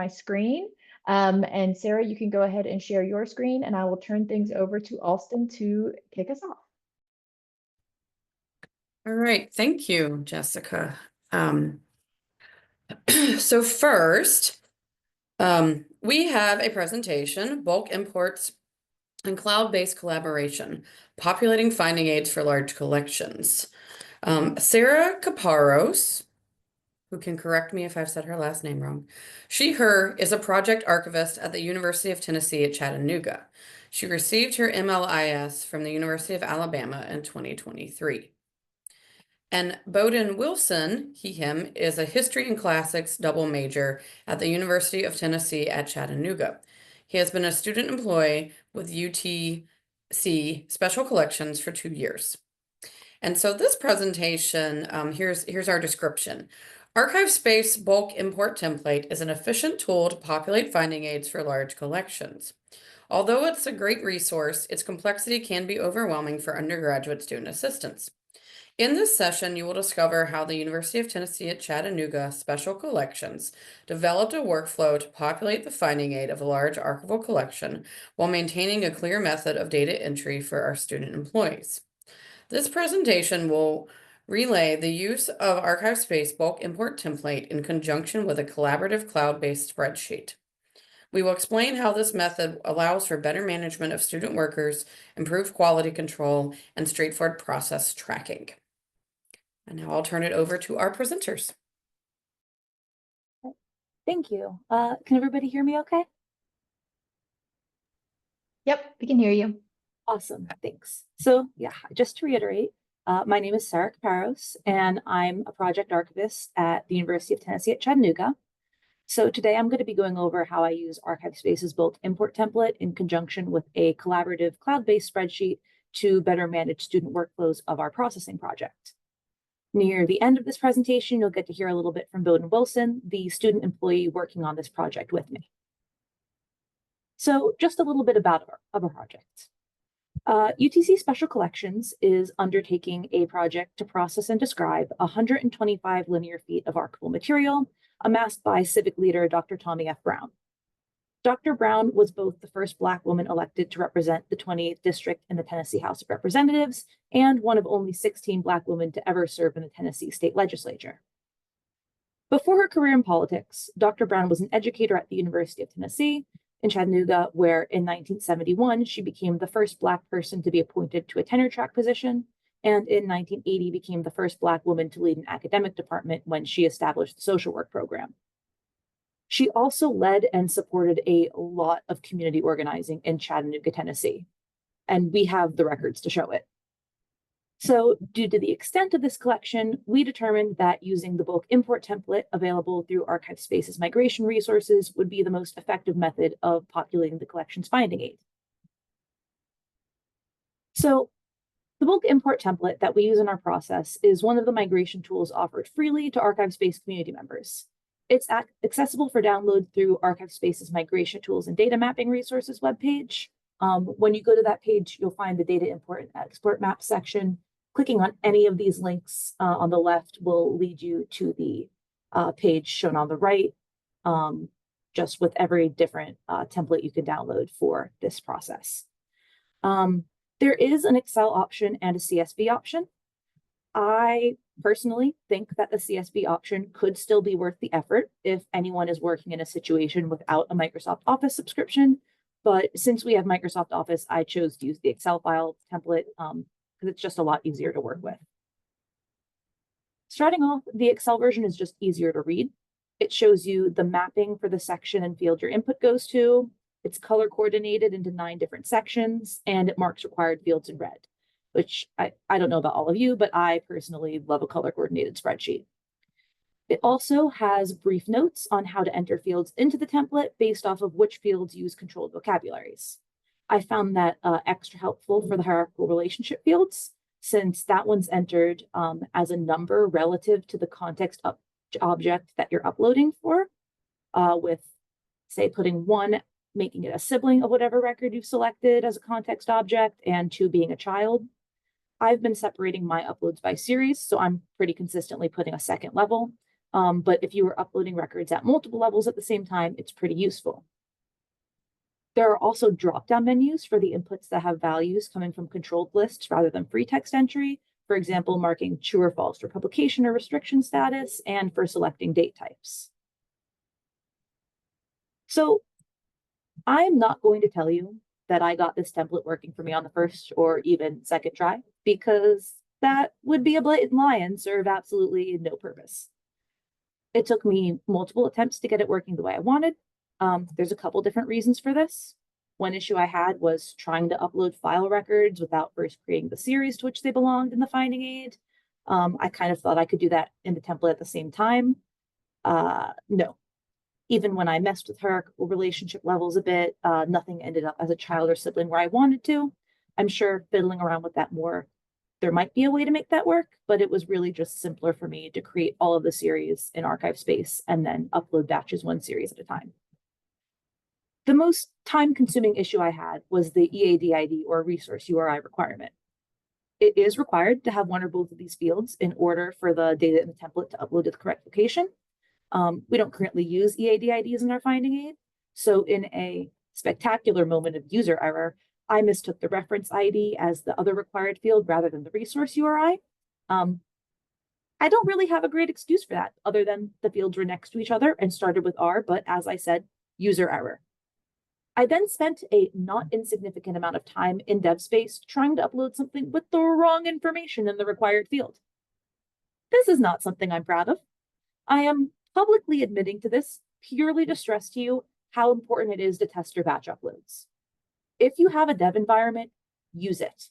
my screen. And Sarah, you can go ahead and share your screen, and I will turn things over to Alston to kick us off. All right, thank you, Jessica. So first, we have a presentation, Bulk Imports and Cloud-Based Collaboration, Populating Finding Aids for Large Collections. Sara Kaparos, who can correct me if I've said her last name wrong, her is a project archivist at the University of Tennessee at Chattanooga. She received her MLIS from the University of Alabama in 2023. And Bowden Wilson, him, is a history and classics double major at the University of Tennessee at Chattanooga. He has been a student employee with UTC Special Collections for 2 years. And so this presentation, here's our description. ArchivesSpace Bulk Import Template is an efficient tool to populate finding aids for large collections. Although it's a great resource, its complexity can be overwhelming for undergraduate student assistants. In this session, you will discover how the University of Tennessee at Chattanooga Special Collections developed a workflow to populate the finding aid of a large archival collection while maintaining a clear method of data entry for our student employees. This presentation will relay the use of ArchivesSpace Bulk Import Template in conjunction with a collaborative cloud-based spreadsheet. We will explain how this method allows for better management of student workers, improved quality control, and straightforward process tracking. And now I'll turn it over to our presenters. Thank you. Can everybody hear me okay? Yep, we can hear you. Awesome, thanks. So yeah, just to reiterate, my name is Sara Kaparos, and I'm a project archivist at the University of Tennessee at Chattanooga. So today I'm going to be going over how I use ArchivesSpace's bulk import template in conjunction with a collaborative cloud-based spreadsheet to better manage student workflows of our processing project. Near the end of this presentation, you'll get to hear a little bit from Bowden Wilson, the student employee working on this project with me. So just a little bit about our project. UTC Special Collections is undertaking a project to process and describe 125 linear feet of archival material amassed by civic leader Dr. Tommy F. Brown. Dr. Brown was both the first Black woman elected to represent the 28th District in the Tennessee House of Representatives and one of only 16 Black women to ever serve in the Tennessee State Legislature. Before her career in politics, Dr. Brown was an educator at the University of Tennessee in Chattanooga, where in 1971, she became the first Black person to be appointed to a tenure track position, and in 1980 became the first Black woman to lead an academic department when she established the social work program. She also led and supported a lot of community organizing in Chattanooga, Tennessee, and we have the records to show it. So due to the extent of this collection, we determined that using the bulk import template available through ArchivesSpace's migration resources would be the most effective method of populating the collection's finding aid. So the bulk import template that we use in our process is one of the migration tools offered freely to ArchivesSpace community members. It's accessible for download through ArchivesSpace's migration tools and data mapping resources webpage. When you go to that page, you'll find the data import and export map section. Clicking on any of these links on the left will lead you to the page shown on the right, just with every different template you can download for this process. There is an Excel option and a CSV option. I personally think that the CSV option could still be worth the effort if anyone is working in a situation without a Microsoft Office subscription. But since we have Microsoft Office, I chose to use the Excel file template because it's just a lot easier to work with. Starting off, the Excel version is just easier to read. It shows you the mapping for the section and field your input goes to. It's color coordinated into 9 different sections, and it marks required fields in red, which I don't know about all of you, but I personally love a color coordinated spreadsheet. It also has brief notes on how to enter fields into the template based off of which fields use controlled vocabularies. I found that extra helpful for the hierarchical relationship fields, since that one's entered as a number relative to the context object that you're uploading for, with, say, putting 1, making it a sibling of whatever record you've selected as a context object, and 2 being a child. I've been separating my uploads by series, so I'm pretty consistently putting a second level. But if you were uploading records at multiple levels at the same time, it's pretty useful. There are also drop-down menus for the inputs that have values coming from controlled lists rather than free text entry. For example, marking true or false for publication or restriction status, and for selecting date types. So I'm not going to tell you that I got this template working for me on the first or even second try, because that would be a blatant lie and serve absolutely no purpose. It took me multiple attempts to get it working the way I wanted. There's a couple different reasons for this. One issue I had was trying to upload file records without first creating the series to which they belonged in the finding aid. I kind of thought I could do that in the template at the same time. No. Even when I messed with her relationship levels a bit, nothing ended up as a child or sibling where I wanted to. I'm sure fiddling around with that more, there might be a way to make that work, but it was really just simpler for me to create all of the series in ArchivesSpace and then upload batches one series at a time. The most time-consuming issue I had was the EADID or resource URI requirement. It is required to have one or both of these fields in order for the data in the template to upload to the correct location. We don't currently use EADIDs in our finding aid. So in a spectacular moment of user error, I mistook the reference ID as the other required field rather than the resource URI. I don't really have a great excuse for that, other than the fields were next to each other and started with R, but as I said, user error. I then spent a not insignificant amount of time in DevSpace trying to upload something with the wrong information in the required field. This is not something I'm proud of. I am publicly admitting to this purely to stress to you how important it is to test your batch uploads. If you have a dev environment, use it.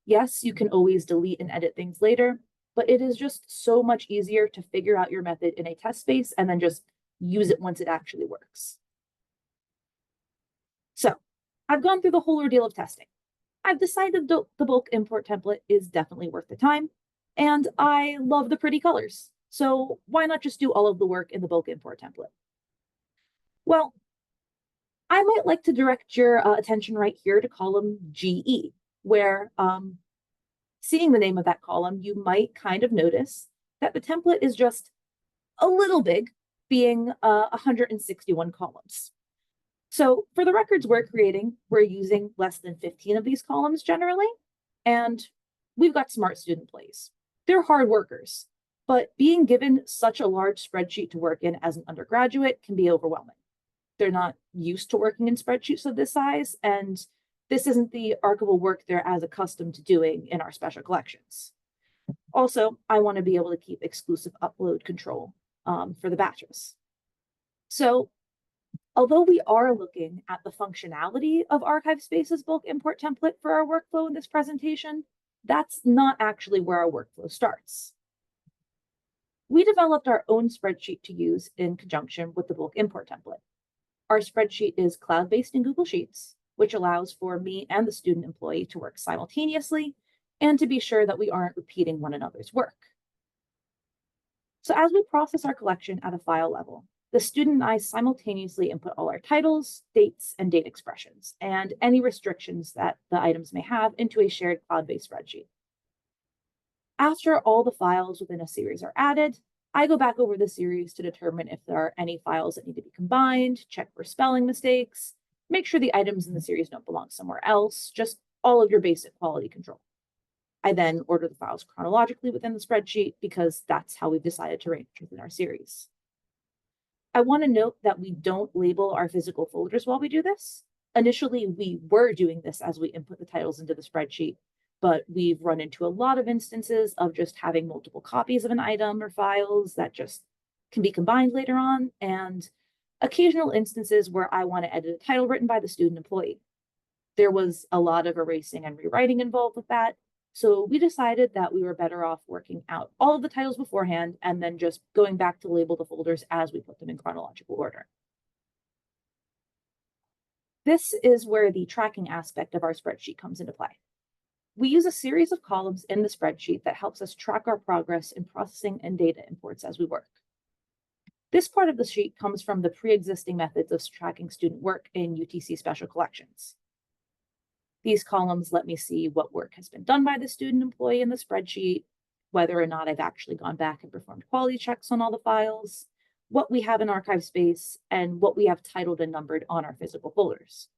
Yes, you can always delete and edit things later, but it is just so much easier to figure out your method in a test space and then just use it once it actually works. So I've gone through the whole ordeal of testing. I've decided the bulk import template is definitely worth the time, and I love the pretty colors. So why not just do all of the work in the bulk import template? Well, I might like to direct your attention right here to column GE, where seeing the name of that column, you might kind of notice that the template is just a little big, being 161 columns. So for the records we're creating, we're using less than 15 of these columns generally, and we've got smart student employees. They're hard workers, but being given such a large spreadsheet to work in as an undergraduate can be overwhelming. They're not used to working in spreadsheets of this size, and this isn't the archival work they're as accustomed to doing in our special collections. Also, I want to be able to keep exclusive upload control for the batches. So although we are looking at the functionality of ArchivesSpace's bulk import template for our workflow in this presentation, that's not actually where our workflow starts. We developed our own spreadsheet to use in conjunction with the bulk import template. Our spreadsheet is cloud-based in Google Sheets, which allows for me and the student employee to work simultaneously and to be sure that we aren't repeating one another's work. So as we process our collection at a file level, the student and I simultaneously input all our titles, dates, and date expressions, and any restrictions that the items may have into a shared cloud-based spreadsheet. After all the files within a series are added, I go back over the series to determine if there are any files that need to be combined, check for spelling mistakes, make sure the items in the series don't belong somewhere else, just all of your basic quality control. I then order the files chronologically within the spreadsheet because that's how we've decided to arrange within our series. I want to note that we don't label our physical folders while we do this. Initially, we were doing this as we input the titles into the spreadsheet, but we've run into a lot of instances of just having multiple copies of an item or files that just can be combined later on, and occasional instances where I want to edit a title written by the student employee. There was a lot of erasing and rewriting involved with that, so we decided that we were better off working out all of the titles beforehand and then just going back to label the folders as we put them in chronological order. This is where the tracking aspect of our spreadsheet comes into play. We use a series of columns in the spreadsheet that helps us track our progress in processing and data imports as we work. This part of the sheet comes from the pre-existing methods of tracking student work in UTC Special Collections. These columns let me see what work has been done by the student employee in the spreadsheet, whether or not I've actually gone back and performed quality checks on all the files, what we have in ArchivesSpace, and what we have titled and numbered on our physical folders.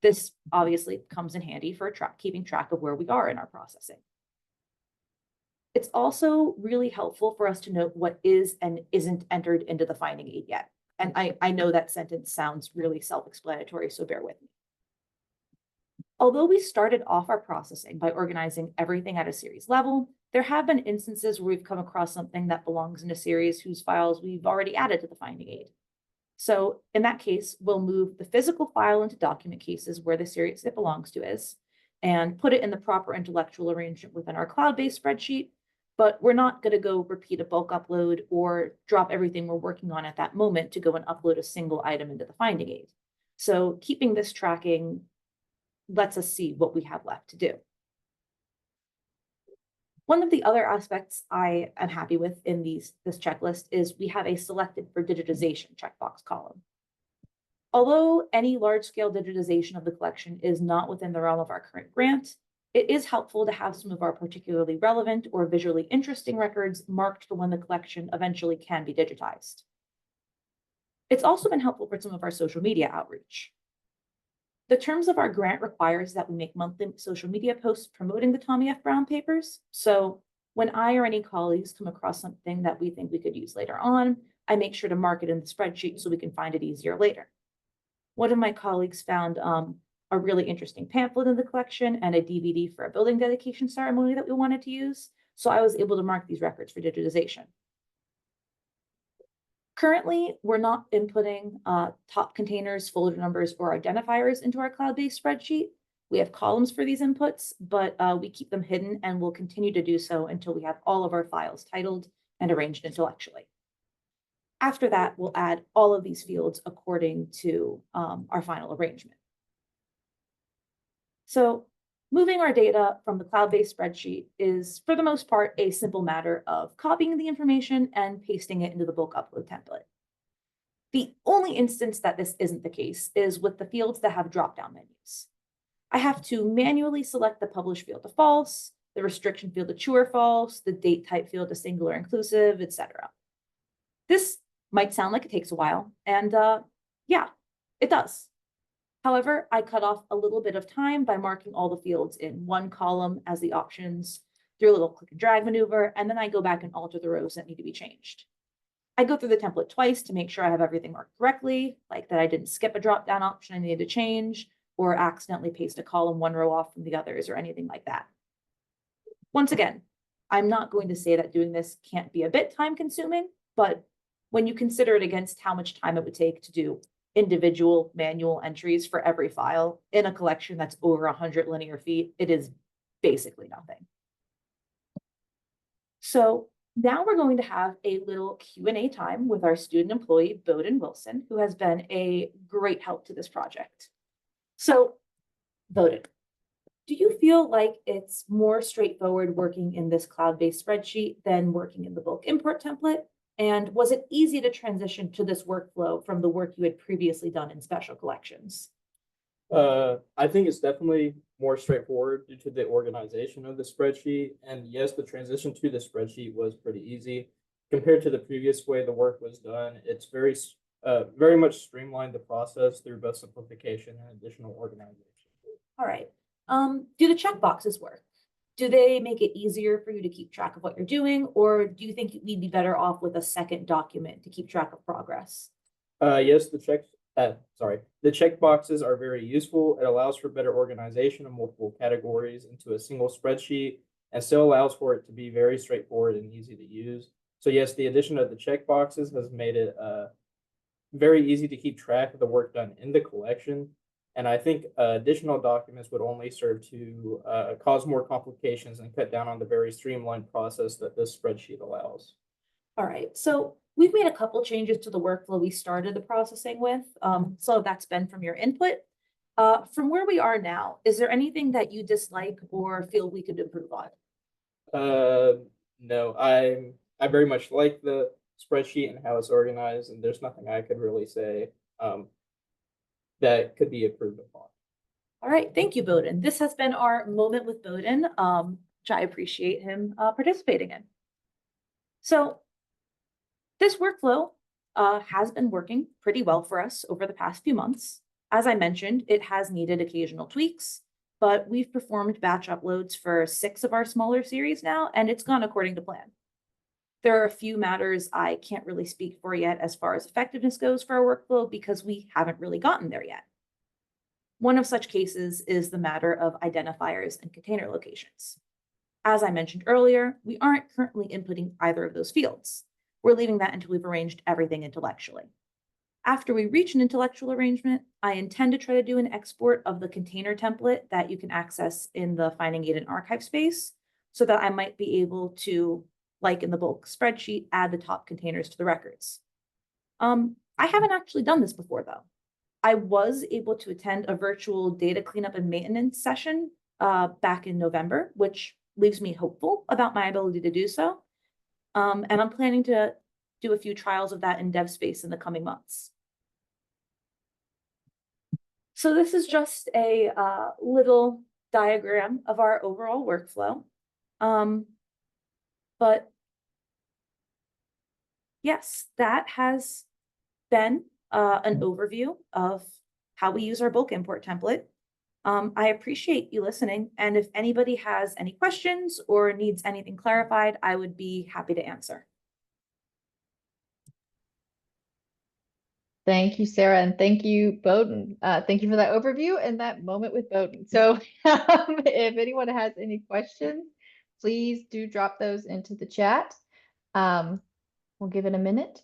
This obviously comes in handy for keeping track of where we are in our processing. It's also really helpful for us to note what is and isn't entered into the finding aid yet. And I know that sentence sounds really self-explanatory, so bear with me. Although we started off our processing by organizing everything at a series level, there have been instances where we've come across something that belongs in a series whose files we've already added to the finding aid. So in that case, we'll move the physical file into document cases where the series it belongs to is, and put it in the proper intellectual arrangement within our cloud-based spreadsheet, but we're not going to go repeat a bulk upload or drop everything we're working on at that moment to go and upload a single item into the finding aid. So keeping this tracking lets us see what we have left to do. One of the other aspects I am happy with in this checklist is we have a selected for digitization checkbox column. Although any large-scale digitization of the collection is not within the realm of our current grant, it is helpful to have some of our particularly relevant or visually interesting records marked for when the collection eventually can be digitized. It's also been helpful for some of our social media outreach. The terms of our grant requires that we make monthly social media posts promoting the Tommy F. Brown papers. So when I or any colleagues come across something that we think we could use later on, I make sure to mark it in the spreadsheet so we can find it easier later. One of my colleagues found a really interesting pamphlet in the collection and a DVD for a building dedication ceremony that we wanted to use. So I was able to mark these records for digitization. Currently, we're not inputting top containers, folder numbers, or identifiers into our cloud-based spreadsheet. We have columns for these inputs, but we keep them hidden and will continue to do so until we have all of our files titled and arranged intellectually. After that, we'll add all of these fields according to our final arrangement. So moving our data from the cloud-based spreadsheet is, for the most part, a simple matter of copying the information and pasting it into the bulk upload template. The only instance that this isn't the case is with the fields that have drop-down menus. I have to manually select the publish field to false, the restriction field to true or false, the date type field to singular inclusive, etc. This might sound like it takes a while, and yeah, it does. However, I cut off a little bit of time by marking all the fields in one column as the options through a little click and drag maneuver, and then I go back and alter the rows that need to be changed. I go through the template twice to make sure I have everything marked correctly, like that I didn't skip a drop-down option I needed to change, or accidentally paste a column one row off from the others or anything like that. Once again, I'm not going to say that doing this can't be a bit time-consuming, but when you consider it against how much time it would take to do individual manual entries for every file in a collection that's over 100 linear feet, it is basically nothing. So now we're going to have a little Q&A time with our student employee, Bowden Wilson, who has been a great help to this project. So, Bowden, do you feel like it's more straightforward working in this cloud-based spreadsheet than working in the bulk import template? And was it easy to transition to this workflow from the work you had previously done in special collections? I think it's definitely more straightforward due to the organization of the spreadsheet. And yes, the transition to the spreadsheet was pretty easy. Compared to the previous way the work was done, it's very much streamlined the process through both simplification and additional organization. All right. Do the checkboxes work? Do they make it easier for you to keep track of what you're doing, or do you think we'd be better off with a second document to keep track of progress? Yes, the checkboxes are very useful. It allows for better organization of multiple categories into a single spreadsheet and still allows for it to be very straightforward and easy to use. So yes, the addition of the checkboxes has made it very easy to keep track of the work done in the collection. And I think additional documents would only serve to cause more complications and cut down on the very streamlined process that this spreadsheet allows. All right, so we've made a couple changes to the workflow we started the processing with. Some of that's been from your input. From where we are now, is there anything that you dislike or feel we could improve on? No, I very much like the spreadsheet and how it's organized, and there's nothing I could really say that could be improved upon. All right, thank you, Bowden. This has been our moment with Bowden, which I appreciate him participating in. So this workflow has been working pretty well for us over the past few months. As I mentioned, it has needed occasional tweaks, but we've performed batch uploads for 6 of our smaller series now, and it's gone according to plan. There are a few matters I can't really speak for yet as far as effectiveness goes for our workflow because we haven't really gotten there yet. One of such cases is the matter of identifiers and container locations. As I mentioned earlier, we aren't currently inputting either of those fields. We're leaving that until we've arranged everything intellectually. After we reach an intellectual arrangement, I intend to try to do an export of the container template that you can access in the Finding Aid and ArchivesSpace so that I might be able to, like in the bulk spreadsheet, add the top containers to the records. I haven't actually done this before though. I was able to attend a virtual data cleanup and maintenance session back in November, which leaves me hopeful about my ability to do so. And I'm planning to do a few trials of that in DevSpace in the coming months. So this is just a little diagram of our overall workflow. But yes, that has been an overview of how we use our bulk import template. I appreciate you listening, and if anybody has any questions or needs anything clarified, I would be happy to answer. Thank you, Sarah, and thank you, Bowden. Thank you for that overview and that moment with Bowden. So if anyone has any questions, please do drop those into the chat. We'll give it a minute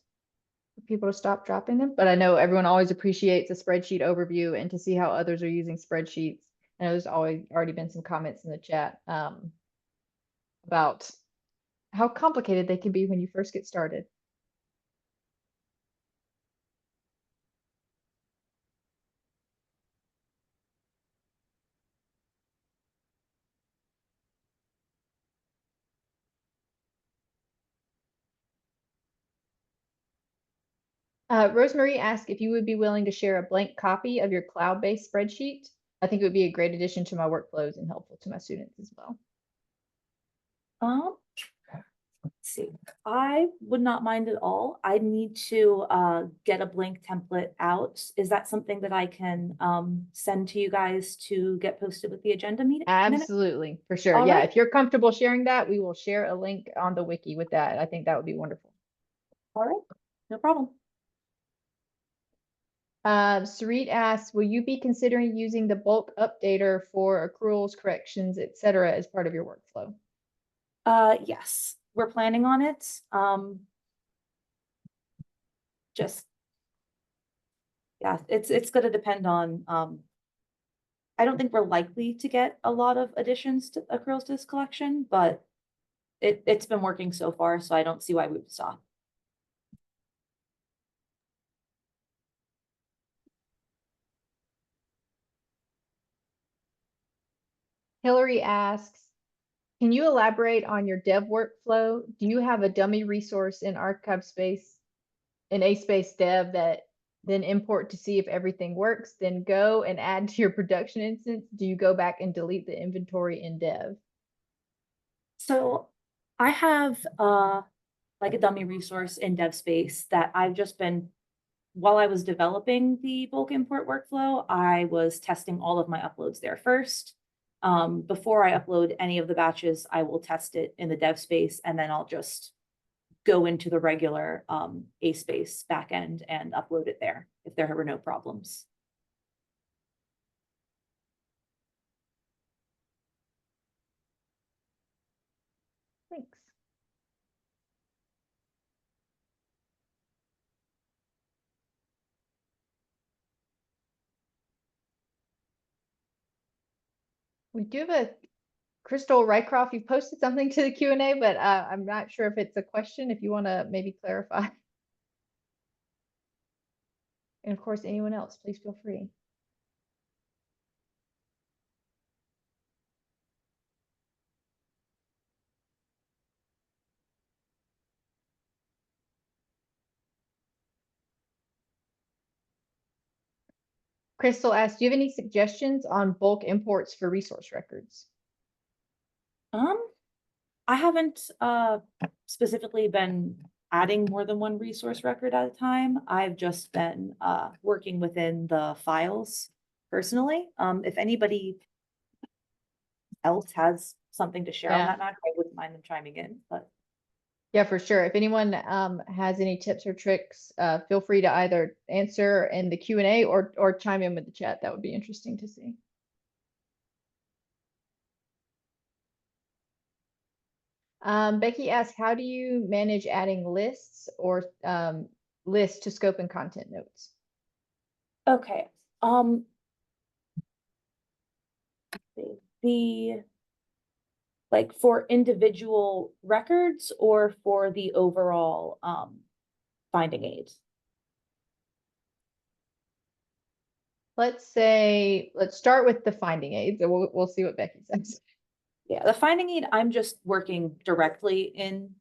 for people to stop dropping them, but I know everyone always appreciates a spreadsheet overview and to see how others are using spreadsheets. I know there's already been some comments in the chat about how complicated they can be when you first get started. Rosemary asked if you would be willing to share a blank copy of your cloud-based spreadsheet. I think it would be a great addition to my workflows and helpful to my students as well. Let's see. I would not mind at all. I need to get a blank template out. Is that something that I can send to you guys to get posted with the agenda meeting? Absolutely, for sure. All Yeah, right. if you're comfortable sharing that, we will share a link on the wiki with that. I think that would be wonderful. All right, no problem. Sarit asks, will you be considering using the bulk updater for accruals, corrections, etc., as part of your workflow? Yes, we're planning on it. Just yeah, it's going to depend on. I don't think we're likely to get a lot of additions to accruals to this collection, but it's been working so far, so I don't see why we would stop. Hillary asks, can you elaborate on your dev workflow? Do you have a dummy resource in ArchivesSpace, in ASpace dev that then import to see if everything works, then go and add to your production instance? Do you go back and delete the inventory in dev? So I have like a dummy resource in DevSpace that I've just been, while I was developing the bulk import workflow, I was testing all of my uploads there first. Before I upload any of the batches, I will test it in the DevSpace, and then I'll just go into the regular ASpace backend and upload it there if there were no problems. Thanks. We do have a Crystal Rycroft. You posted something to the Q&A, but I'm not sure if it's a question, if you want to maybe clarify. And of course, anyone else, please feel free. Crystal asked, do you have any suggestions on bulk imports for resource records? I haven't specifically been adding more than one resource record at a time. I've just been working within the files personally. If anybody else has something to share on Yeah. that matter, I wouldn't mind them chiming in, but. Yeah, for sure. If anyone has any tips or tricks, feel free to either answer in the Q&A or chime in with the chat. That would be interesting to see. Becky asked, how do you manage adding lists or lists to scope and content notes? Okay, the like for individual records or for the overall finding aids? Let's start with the finding aids and we'll see what Becky says. Yeah, the finding aid, I'm just working directly in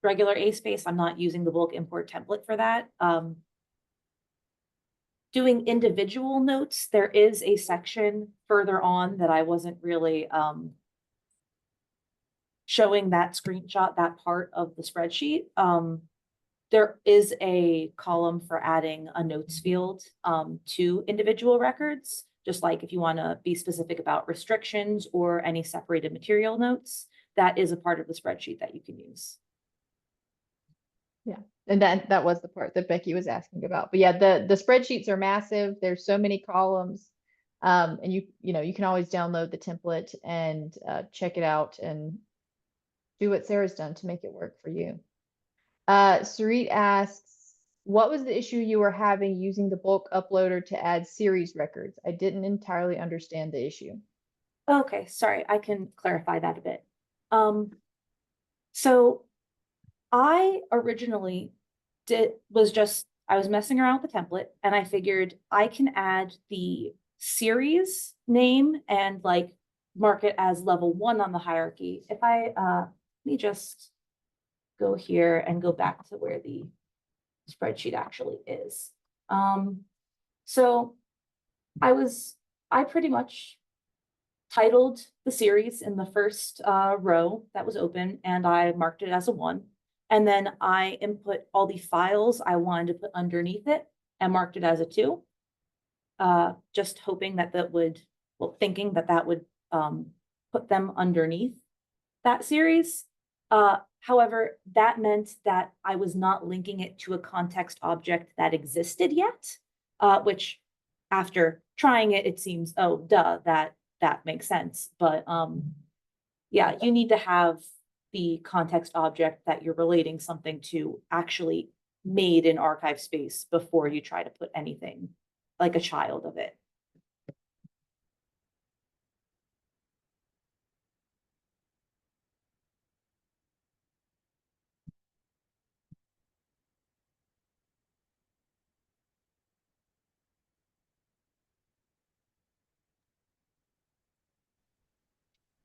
regular ASpace. I'm not using the bulk import template for that. Doing individual notes, there is a section further on that I wasn't really showing that screenshot, that part of the spreadsheet. There is a column for adding a notes field to individual records, just like if you want to be specific about restrictions or any separated material notes, that is a part of the spreadsheet that you can use. Yeah, and that was the part that Becky was asking about. But yeah, the spreadsheets are massive. There's so many columns. And you can always download the template and check it out and do what Sarah's done to make it work for you. Sarit asks, what was the issue you were having using the bulk uploader to add series records? I didn't entirely understand the issue. Okay, sorry, I can clarify that a bit. So I originally I was messing around with the template and I figured I can add the series name and like mark it as level 1 on the hierarchy. If I, let me just go here and go back to where the spreadsheet actually is. So I pretty much titled the series in the first row that was open and I marked it as a 1. And then I input all the files I wanted to put underneath it and marked it as a 2. Just hoping that thinking that would put them underneath that series. However, that meant that I was not linking it to a context object that existed yet, which after trying it, it seems, oh, duh, that makes sense. But yeah, you need to have the context object that you're relating something to actually made in ArchivesSpace before you try to put anything like a child of it.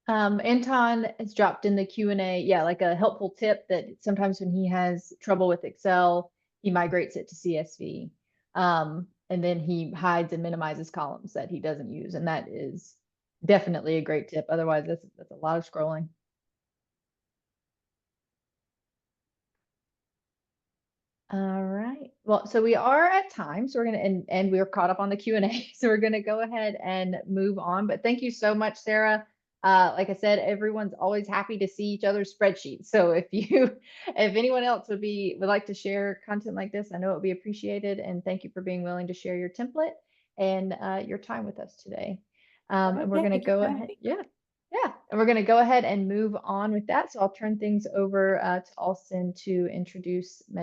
Anton has dropped in the Q&A, yeah, like a helpful tip that sometimes when he has trouble with Excel, he migrates it to CSV. And then he hides and minimizes columns that he doesn't use. And that is definitely a great tip. Otherwise, that's a lot of scrolling. All right. Well, so we are at time, so we're gonna and we're caught up on the Q&A, so we're gonna go ahead and move on. But thank you so much, Sarah. Like I said, everyone's always happy to see each other's spreadsheets. So if anyone else would like to share content like this, I know it would be appreciated. And thank you for being willing to share your template and your time with us today. And we're gonna go ahead. Yeah. And we're going to go ahead and move on with that. So I'll turn things over to Alston to introduce